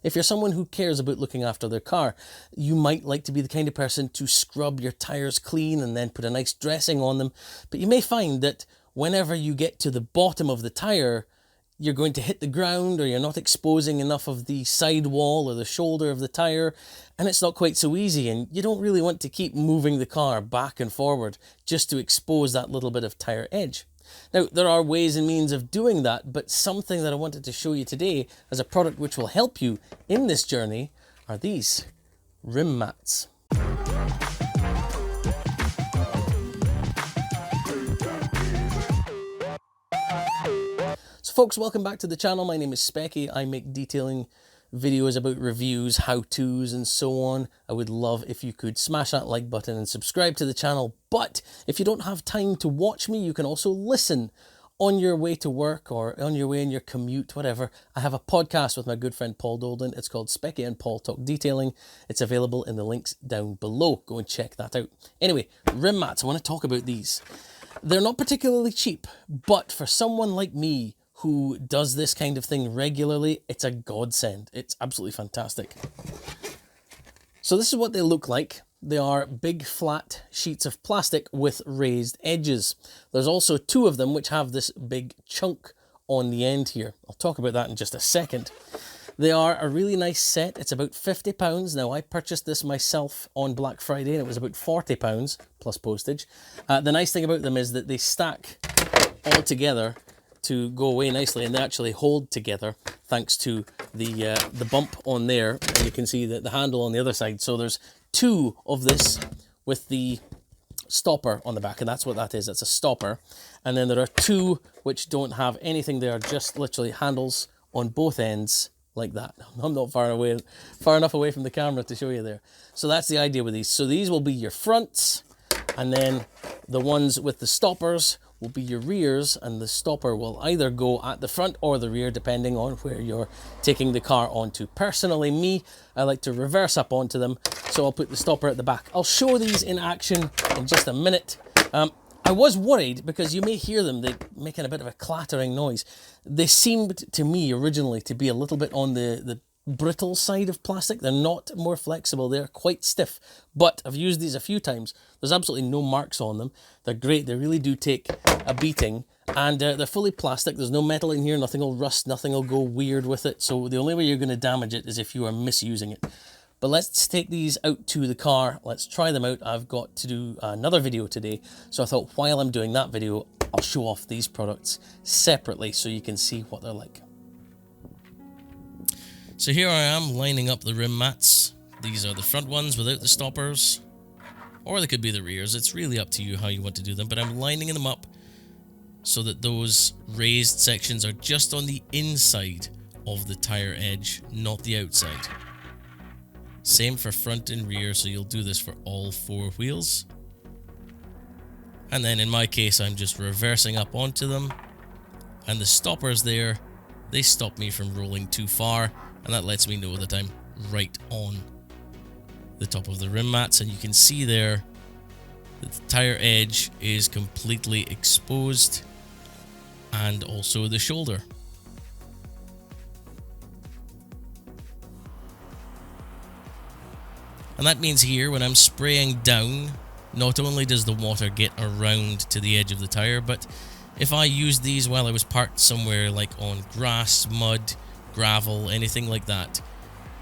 If you're someone who cares about looking after their car, you might like to be the kind of person to scrub your tyres clean and then put a nice dressing on them. But you may find that whenever you get to the bottom of the tyre, you're going to hit the ground, or you're not exposing enough of the sidewall or the shoulder of the tyre, and it's not quite so easy, and you don't really want to keep moving the car back and forward just to expose that little bit of tyre edge. Now, there are ways and means of doing that, but something that I wanted to show you today as a product which will help you in this journey are these rim mats. So folks, welcome back to the channel. My name is Specky. I make detailing videos about reviews, how-tos and so on. I would love if you could smash that like button and subscribe to the channel. But if you don't have time to watch me, you can also listen on your way to work or on your way in your commute, whatever. I have a podcast with my good friend Paul Dolden. It's called Specky and Paul Talk Detailing. It's available in the links down below. Go and check that out. Anyway, rim mats. I want to talk about these. They're not particularly cheap, but for someone like me who does this kind of thing regularly, it's a godsend. It's absolutely fantastic. So this is what they look like. They are big flat sheets of plastic with raised edges. There's also two of them which have this big chunk on the end here. I'll talk about that in just a second. They are a really nice set. It's about £50. Now, I purchased this myself on Black Friday and it was about £40 plus postage. The nice thing about them is that they stack all together to go away nicely, and they actually hold together thanks to the bump on there, and you can see the handle on the other side. So there's two of this with the stopper on the back, and that's what that is. It's a stopper. And then there are two which don't have anything. They are just literally handles on both ends like that. I'm not far enough away from the camera to show you there. So that's the idea with these. So these will be your fronts, and then the ones with the stoppers will be your rears, and the stopper will either go at the front or the rear depending on where you're taking the car onto. Personally, I like to reverse up onto them, so I'll put the stopper at the back. I'll show these in action in just a minute. I was worried because you may hear them, they're making a bit of a clattering noise. They seemed to me originally to be a little bit on the brittle side of plastic. They're not more flexible, they're quite stiff, but I've used these a few times. There's absolutely no marks on them. They're great, they really do take a beating, and they're fully plastic. There's no metal in here, nothing will rust, nothing will go weird with it, so the only way you're going to damage it is if you are misusing it. But let's take these out to the car, let's try them out. I've got to do another video today, so I thought while I'm doing that video, I'll show off these products separately so you can see what they're like. So here I am lining up the rim mats. These are the front ones without the stoppers, or they could be the rears. It's really up to you how you want to do them, but I'm lining them up so that those raised sections are just on the inside of the tire edge, not the outside. Same for front and rear, so you'll do this for all four wheels. And then in my case, I'm just reversing up onto them, and the stoppers there, they stop me from rolling too far, and that lets me know that I'm right on the top of the rim mats. And you can see there that the tire edge is completely exposed, and also the shoulder. And that means here, when I'm spraying down, not only does the water get around to the edge of the tire, but if I used these while I was parked somewhere like on grass, mud, gravel, anything like that,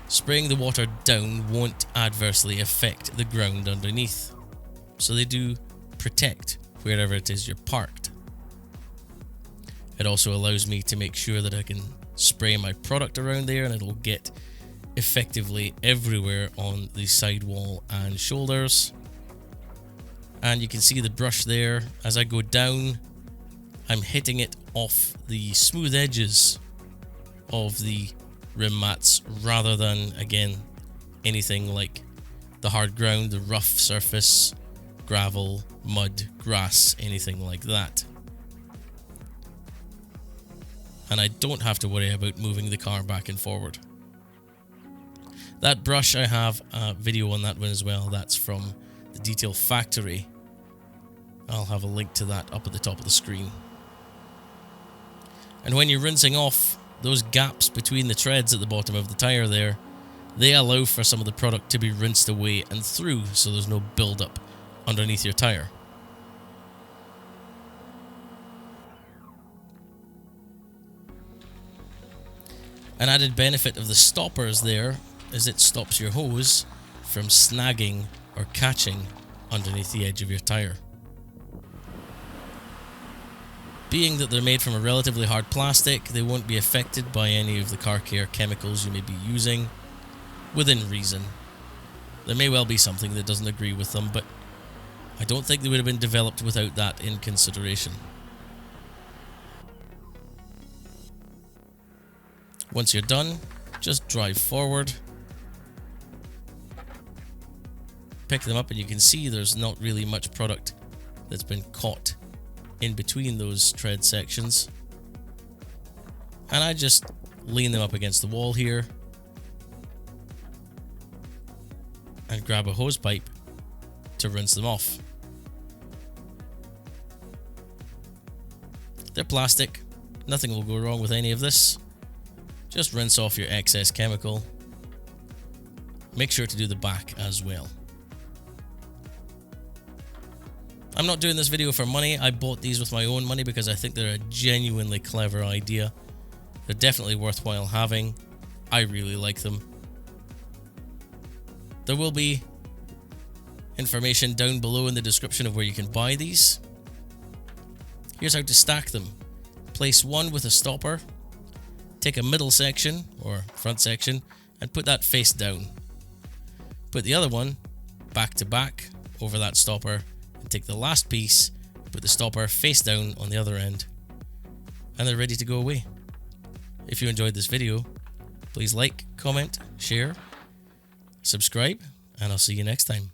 spraying the water down won't adversely affect the ground underneath. So they do protect wherever it is you're parked. It also allows me to make sure that I can spray my product around there and it'll get effectively everywhere on the sidewall and shoulders. And you can see the brush there. As I go down, I'm hitting it off the smooth edges of the rim mats rather than, again, anything like the hard ground, the rough surface, gravel, mud, grass, anything like that. And I don't have to worry about moving the car back and forward. That brush, I have a video on that one as well. That's from the Detail Factory. I'll have a link to that up at the top of the screen. And when you're rinsing off those gaps between the treads at the bottom of the tyre there, they allow for some of the product to be rinsed away and through, so there's no build-up underneath your tyre. An added benefit of the stoppers there is it stops your hose from snagging or catching underneath the edge of your tyre. Being that they're made from a relatively hard plastic, they won't be affected by any of the car care chemicals you may be using, within reason. There may well be something that doesn't agree with them, but I don't think they would have been developed without that in consideration. Once you're done, just drive forward, pick them up, and you can see there's not really much product that's been caught in between those tread sections. And I just lean them up against the wall here and grab a hose pipe to rinse them off. They're plastic, nothing will go wrong with any of this. Just rinse off your excess chemical. Make sure to do the back as well. I'm not doing this video for money. I bought these with my own money because I think they're a genuinely clever idea. They're definitely worthwhile having. I really like them. There will be information down below in the description of where you can buy these. Here's how to stack them. Place one with a stopper. Take a middle section, or front section, and put that face down. Put the other one back to back over that stopper, and take the last piece, put the stopper face down on the other end, and they're ready to go away. If you enjoyed this video, please like, comment, share, subscribe, and I'll see you next time.